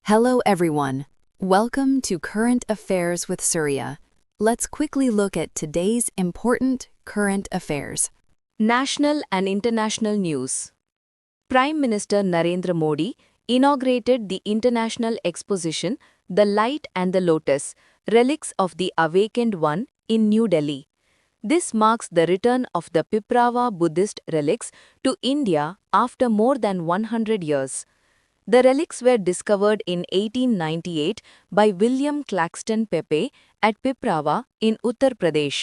Hello everyone. Welcome to Current Affairs with Surya. Let's quickly look at today's important current affairs. National and international news. Prime Minister Narendra Modi inaugurated the international exposition The Light and the Lotus, Relics of the Awakened One in New Delhi. This marks the return of the Piprava Buddhist relics to India after more than 100 years. The relics were discovered in 1898 by William Claxton Pepe at Piprava in Uttar Pradesh.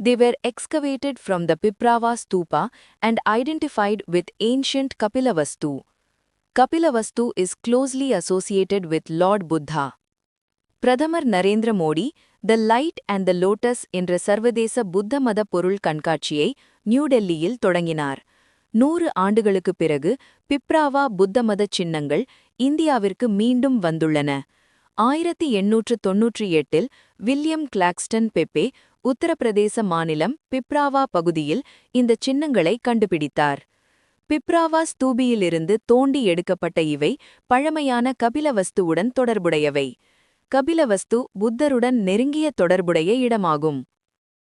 They were excavated from the Piprava Stupa and identified with ancient Kapilavastu. Kapilavastu is closely associated with Lord Buddha. பிரதமர் Narendra Modi the light and the lotus என்ற சர்வதேச புத்த மத பொருள் கண்காட்சியை new டெல்லியில் தொடங்கினார். 100 ஆண்டுகளுக்குப் பிறகு பிப்ராவா புத்த மதச் சின்னங்கள் இந்தியாவிற்கு மீண்டும் வந்துள்ளன. 1898 வில்லியம் கிளாக்ஸ்டன் பெப்பே உத்தரப்பிரதேச மாநிலம் பிப்ராவா பகுதியில் இந்த சின்னங்களை கண்டுபிடித்தார். பிப்ராவா ஸ்தூபியிலிருந்து தோண்டி எடுக்கப்பட்ட இவை பழமையான கபிலவஸ்துவுடன் தொடர்புடையவை. கபிலவஸ்து புத்தருடன் நெருங்கிய தொடர்புடைய இடமாகும்.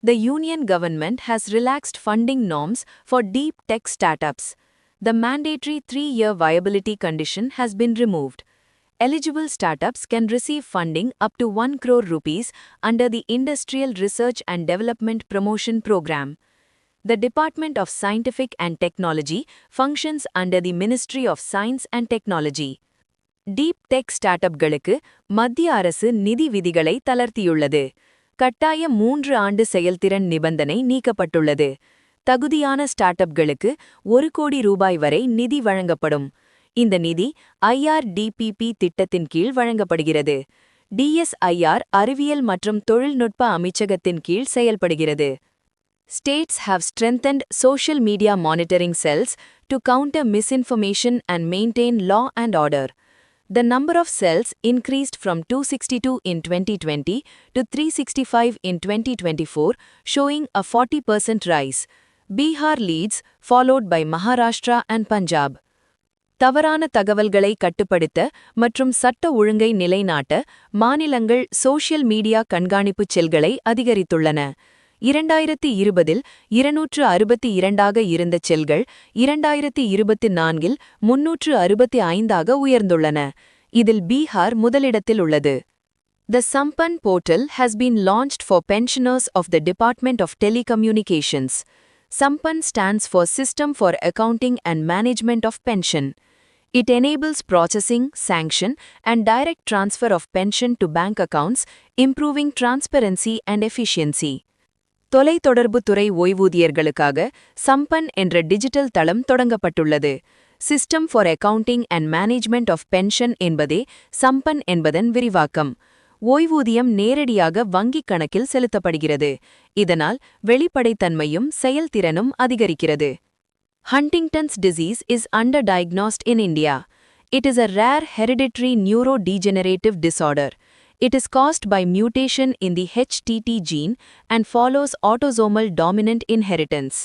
The Union government has relaxed funding norms for deep tech startups. The mandatory 3-year viability condition has been removed. Eligible startups can receive funding up to 1 crore rupees under the Industrial Research and Development Promotion Program. The Department of Scientific and Technology functions under the Ministry of Science and Technology. Deep tech ஸ்டார்ட்அப்களுக்கு மத்திய அரசு நிதி விதிகளை தளர்த்தியுள்ளது. கட்டாய 3 ஆண்டு செயல்திறன் நிபந்தனை நீக்கப்பட்டுள்ளது. தகுதியான ஸ்டார்ட்அப்களுக்கு 1 கோடி ரூபாய் வரை நிதி வழங்கப்படும். இந்த நிதி IRDPP திட்டத்தின் கீழ் வழங்கப்படுகிறது. DSIR அறிவியல் மற்றும் தொழில்நுட்ப அமைச்சகத்தின் கீழ் செயல்படுகிறது. States have strengthened social media monitoring cells to counter misinformation and maintain law and order. The number of cells increased from 262 in 2020 to 365 in 2024, showing a 40% rise. Bihar leads, followed by Maharashtra and Punjab. தவறான தகவல்களை கட்டுப்படுத்த மற்றும் சட்ட ஒழுங்கை நிலைநாட்ட மாநிலங்கள் social media கண்காணிப்பு செல்களை அதிகரித்துள்ளன. 2020இல் 262ஆக இருந்த செல்கள் 2024இல் 365ஆக உயர்ந்துள்ளன. இதில் பீகார் முதலிடத்தில் உள்ளது. The Sampan portal has been launched for pensioners of the Department of Telecommunications. Sampan stands for System for Accounting and Management of Pension. It enables processing, sanction, and direct transfer of pension to bank accounts, improving transparency and efficiency. தொலைத்தொடர்பு துறை ஓய்வூதியர்களுக்காக சம்பன் என்ற digital தளம் தொடங்கப்பட்டுள்ளது. System for accounting and management of pension என்பதே சம்பன் என்பதன் விரிவாக்கம். ஓய்வூதியம் நேரடியாக வங்கிக் கணக்கில் செலுத்தப்படுகிறது. இதனால் வெளிப்படைத்தன்மையும் செயல்திறனும் அதிகரிக்கிறது. Huntington's disease is underdiagnosed in India. It is a rare hereditary neurodegenerative disorder. It is caused by mutation in the HTT gene and follows autosomal dominant inheritance.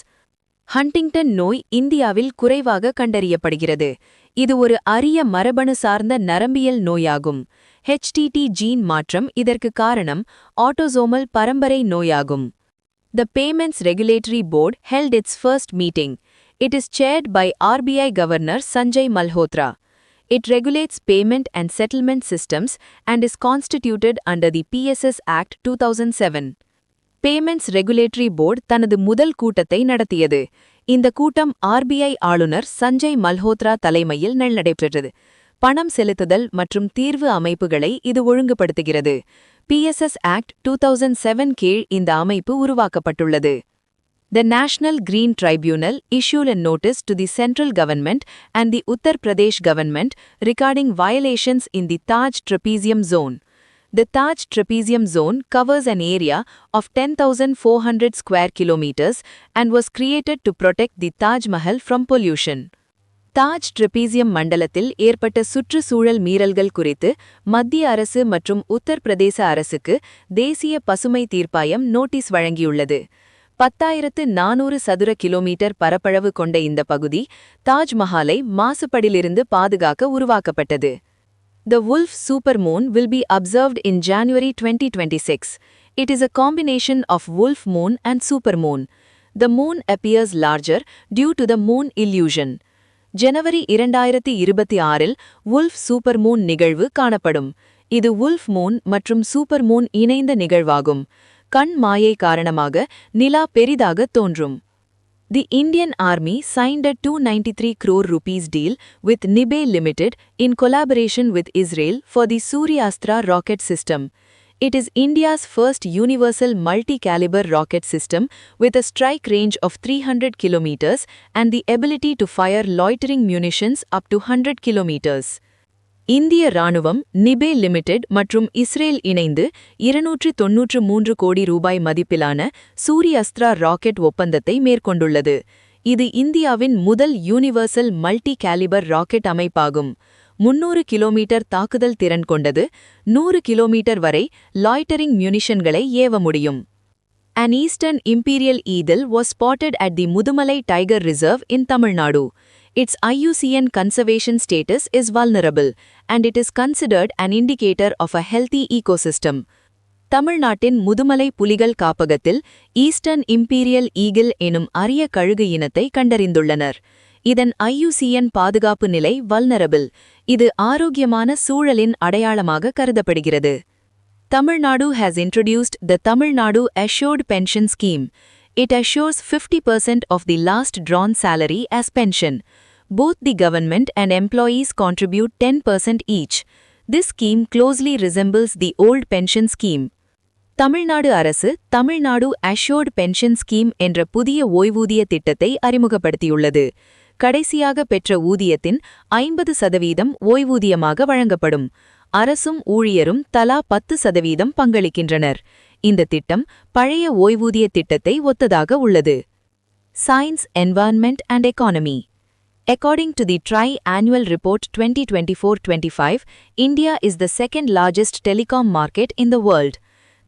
Huntington நோய் இந்தியாவில் குறைவாக கண்டறியப்படுகிறது. இது ஒரு அரிய மரபணு சார்ந்த நரம்பியல் நோயாகும். HTT ஜீன் மாற்றம் இதற்கு காரணம் ஆட்டோசோமல் பரம்பரை நோயாகும். The Payments Regulatory Board held its first meeting. It is chaired by RBI Governor Sanjay Malhotra. It regulates payment and settlement systems and is constituted under the PSS Act 2007. Payments Regulatory Board தனது முதல் கூட்டத்தை நடத்தியது. இந்த கூட்டம் RBI ஆளுநர் சஞ்சய் மல்ஹோத்ரா தலைமையில் நடைபெற்றது. பணம் செலுத்துதல் மற்றும் தீர்வு அமைப்புகளை இது ஒழுங்குபடுத்துகிறது. PSS Act 2007 கீழ் இந்த அமைப்பு உருவாக்கப்பட்டுள்ளது. The National Green Tribunal issued a notice to the central government and the Uttar Pradesh government regarding violations in the Taj Trapezium Zone. The Taj Trapezium Zone covers an area of 10,400 square kilometers and was created to protect the Taj Mahal from pollution. Taj trapezium மண்டலத்தில் ஏற்பட்ட சுற்றுச்சூழல் மீறல்கள் குறித்து மத்திய அரசு மற்றும் உத்தர் பிரதேச அரசுக்கு தேசிய பசுமை தீர்ப்பாயம் நோட்டீஸ் வழங்கியுள்ளது. 10,400 சதுர கிலோமீட்டர் பரப்பளவு கொண்ட இந்த பகுதி தாஜ்மஹாலை மாசுபடிலிருந்து பாதுகாக்க உருவாக்கப்பட்டது. The Wolf supermoon will be observed in January 2026. It is a combination of wolf moon and supermoon. The moon appears larger due to the moon illusion. January 2026இல் wolf supermoon நிகழ்வு காணப்படும். இது wolf moon மற்றும் supermoon இணைந்த நிகழ்வாகும். கண் மாயை காரணமாக நிலா பெரிதாக தோன்றும். The Indian Army signed a 293 crore rupees deal with Nibe Limited in collaboration with Israel for the Suryastra rocket system. It is India's first universal multi-caliber rocket system with a strike range of 300 kilometers and the ability to fire loitering munitions up to 100 kilometers. இந்திய ராணுவம் நிபே limited மற்றும் Israel இணைந்து 293 கோடி ரூபாய் மதிப்பிலான சூரியஸ்த்ரா rocket ஒப்பந்தத்தை மேற்கொண்டுள்ளது. இது இந்தியாவின் முதல் யூனிவர்சல் மல்டி கேலிபர் ராக்கெட் அமைப்பாகும். 300 கிலோமீட்டர் தாக்குதல் திறன் கொண்டது. 100 கிலோமீட்டர் வரை லாய்டரிங் மியூனிஷன்களை ஏவ முடியும். An eastern imperial eagle was spotted at the Mudumalai Tiger Reserve in Tamil Nadu. Its IUCN conservation status is vulnerable, and it is considered an indicator of a healthy ecosystem. தமிழ்நாட்டின் முதுமலை புலிகள் காப்பகத்தில் eastern imperial eagle எனும் அரிய கழுகு இனத்தை கண்டறிந்துள்ளனர். இதன் IUCN பாதுகாப்பு நிலை வல்னரபிள். இது ஆரோக்கியமான சூழலின் அடையாளமாக கருதப்படுகிறது. Tamil Nadu has introduced the Tamil Nadu Assured Pension Scheme. It assures 50% of the last drawn salary as pension. Both the government and employees contribute 10% each. This scheme closely resembles the old pension scheme. Tamil Nadu அரசு Tamil Nadu assured pension scheme என்ற புதிய ஓய்வூதிய திட்டத்தை அறிமுகப்படுத்தியுள்ளது. கடைசியாக பெற்ற ஊதியத்தின் 50% ஓய்வூதியமாக வழங்கப்படும். அரசும் ஊழியரும் தலா 10% பங்களிக்கின்றனர். இந்த திட்டம் பழைய ஓய்வூதிய திட்டத்தை ஒத்ததாக உள்ளது. Science, Environment and Economy. According to the Tri-Annual Report 2024-25, India is the second largest telecom market in the world.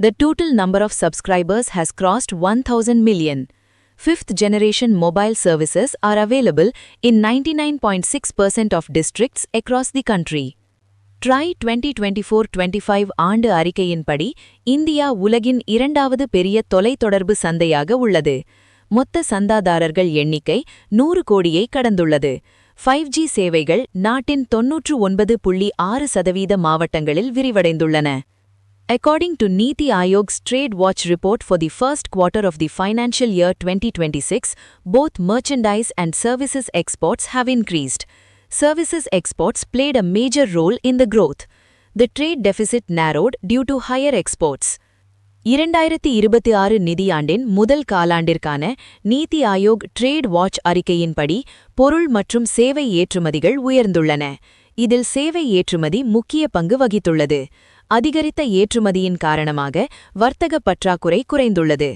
The total number of subscribers has crossed 1,000 million. Fifth-generation mobile services are available in 99.6% of districts across the country. Tri 2024-25 ஆண்டு அறிக்கையின்படி India உலகின் இரண்டாவது பெரிய தொலைத்தொடர்பு சந்தையாக உள்ளது. மொத்த சந்தாதாரர்கள் எண்ணிக்கை 100 கோடியை கடந்துள்ளது. 5G சேவைகள் நாட்டின் 99.6% மாவட்டங்களில் விரிவடைந்துள்ளன. According to Niti Aayog's Trade Watch report for the first quarter of the financial year 2026, both merchandise and services exports have increased. Services exports played a major role in the growth. The trade deficit narrowed due to higher exports. 2026 நிதியாண்டின் முதல் காலாண்டிற்கான நீதி Aayog trade watch அறிக்கையின்படி பொருள் மற்றும் சேவை ஏற்றுமதிகள் உயர்ந்துள்ளன. இதில் சேவை ஏற்றுமதி முக்கிய பங்கு வகித்துள்ளது. அதிகரித்த ஏற்றுமதியின் காரணமாக வர்த்தக பற்றாக்குறை குறைந்துள்ளது.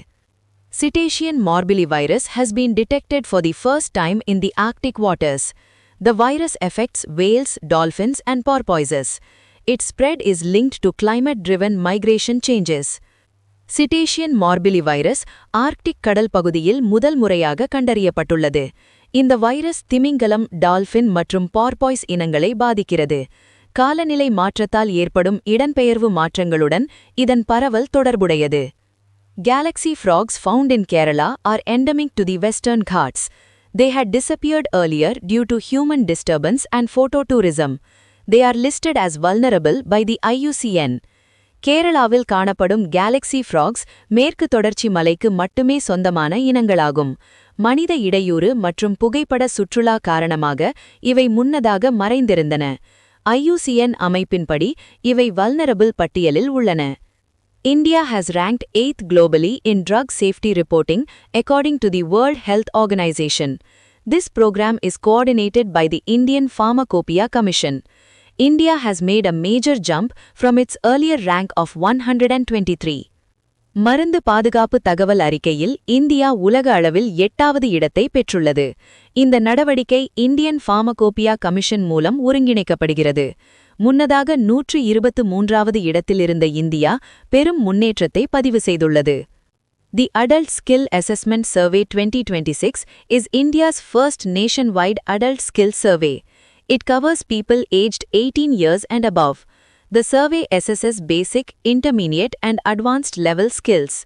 Cetacean morbillivirus has been detected for the first time in the Arctic waters. The virus affects whales, dolphins and porpoises. Its spread is linked to climate-driven migration changes. Cetacean morbillivirus Arctic கடல் பகுதியில் முதல் முறையாக கண்டறியப்பட்டுள்ளது. இந்த virus திமிங்கலம், dolphin மற்றும் பார்பாய்ஸ் இனங்களை பாதிக்கிறது. காலநிலை மாற்றத்தால் ஏற்படும் இடம்பெயர்வு மாற்றங்களுடன் இதன் பரவல் தொடர்புடையது. Galaxy frogs found in Kerala are endemic to the Western Ghats. They had disappeared earlier due to human disturbance and phototourism. They are listed as vulnerable by the IUCN. கேரளாவில் காணப்படும் கேலக்ஸி ஃப்ராக்ஸ் மேற்கு தொடர்ச்சி மலைக்கு மட்டுமே சொந்தமான இனங்களாகும். மனித இடையூறு மற்றும் புகைப்பட சுற்றுலா காரணமாக இவை முன்னதாக மறைந்திருந்தன. IUCN அமைப்பின்படி இவை வல்னரபிள் பட்டியலில் உள்ளன. India has ranked 8th globally in drug safety reporting according to the World Health Organization. This program is coordinated by the Indian Pharmacopoeia Commission. India has made a major jump from its earlier rank of 123. மருந்து பாதுகாப்பு தகவல் அறிக்கையில் India உலக அளவில் 8வது இடத்தை பெற்றுள்ளது. இந்த நடவடிக்கை இந்தியன் ஃபார்மகோபியா கமிஷன் மூலம் ஒருங்கிணைக்கப்படுகிறது. முன்னதாக 123வது இடத்தில் இருந்த இந்தியா பெரும் முன்னேற்றத்தை பதிவு செய்துள்ளது. The Adult Skill Assessment Survey 2026 is India's first nationwide adult skill survey. It covers people aged 18 years and above. The survey assesses basic, intermediate, and advanced level skills.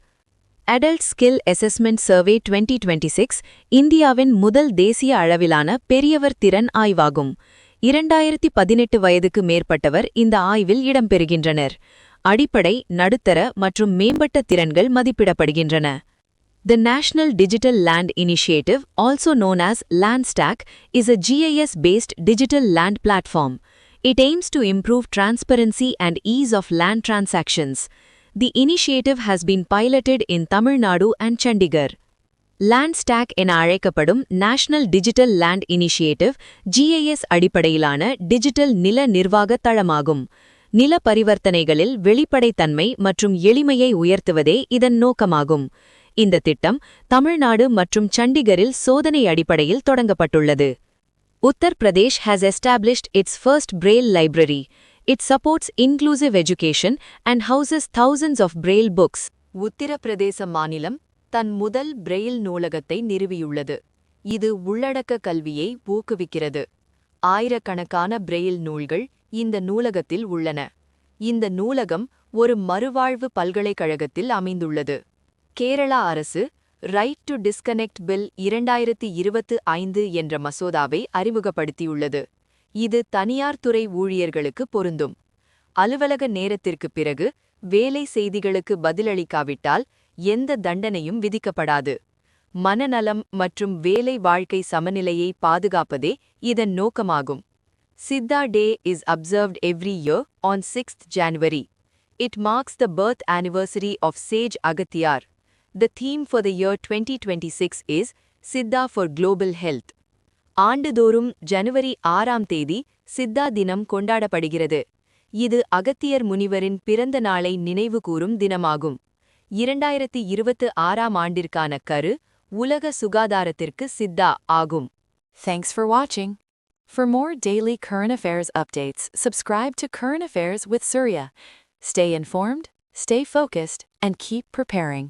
Adult Skill Assessment Survey 2026 இந்தியாவின் முதல் தேசிய அளவிலான பெரியவர் திறன் ஆய்வாகும். 2018 வயதுக்கு மேற்பட்டவர் இந்த ஆய்வில் இடம்பெறுகின்றனர். அடிப்படை, நடுத்தர மற்றும் மேம்பட்ட திறன்கள் மதிப்பிடப்படுகின்றன. The National Digital Land Initiative, also known as LandStack, is a GIS-based digital land platform. It aims to improve transparency and ease of land transactions. The initiative has been piloted in Tamil Nadu and Chandigarh. LandStack என அழைக்கப்படும் national digital land initiative GIS அடிப்படையிலான digital நில நிர்வாக தளமாகும். நில பரிவர்த்தனைகளில் வெளிப்படைத்தன்மை மற்றும் எளிமையை உயர்த்துவதே இதன் நோக்கமாகும். இந்த திட்டம் தமிழ்நாடு மற்றும் சண்டிகரில் சோதனை அடிப்படையில் தொடங்கப்பட்டுள்ளது. Uttar Pradesh has established its first Braille library. It supports inclusive education and houses thousands of Braille books. Uttar Pradesh மாநிலம் தன் முதல் பிரெயில் நூலகத்தை நிறுவியுள்ளது. இது உள்ளடக்க கல்வியை ஊக்குவிக்கிறது. ஆயிரக்கணக்கான பிரெயில் நூல்கள் இந்த நூலகத்தில் உள்ளன. இந்த நூலகம் ஒரு மறுவாழ்வு பல்கலைக்கழகத்தில் அமைந்துள்ளது. கேரளா அரசு ரைட் டு டிஸ்கனெக்ட் பில் 2025 என்ற மசோதாவை அறிமுகப்படுத்தியுள்ளது. இது தனியார் துறை ஊழியர்களுக்கு பொருந்தும். அலுவலக நேரத்திற்குப் பிறகு வேலை செய்திகளுக்கு பதிலளிக்காவிட்டால் எந்த தண்டனையும் விதிக்கப்படாது. மனநலம் மற்றும் வேலை வாழ்க்கை சமநிலையை பாதுகாப்பதே இதன் நோக்கமாகும். Siddha Day is observed every year on 6th January. It marks the birth anniversary of Sage Agathiyar. The theme for the year 2026 is Siddha for Global Health. ஆண்டுதோறும் ஜனவரி 6ஆம் தேதி சித்தா தினம் கொண்டாடப்படுகிறது. இது அகத்தியர் முனிவரின் பிறந்த நாளை நினைவுகூரும் தினமாகும். 2026ஆம் ஆண்டிற்கான கரு உலக சுகாதாரத்திற்கு சித்தா ஆகும். Thanks for watching. For more daily current affairs updates, subscribe to Current Affairs with Surya. Stay informed, stay focused, and keep preparing.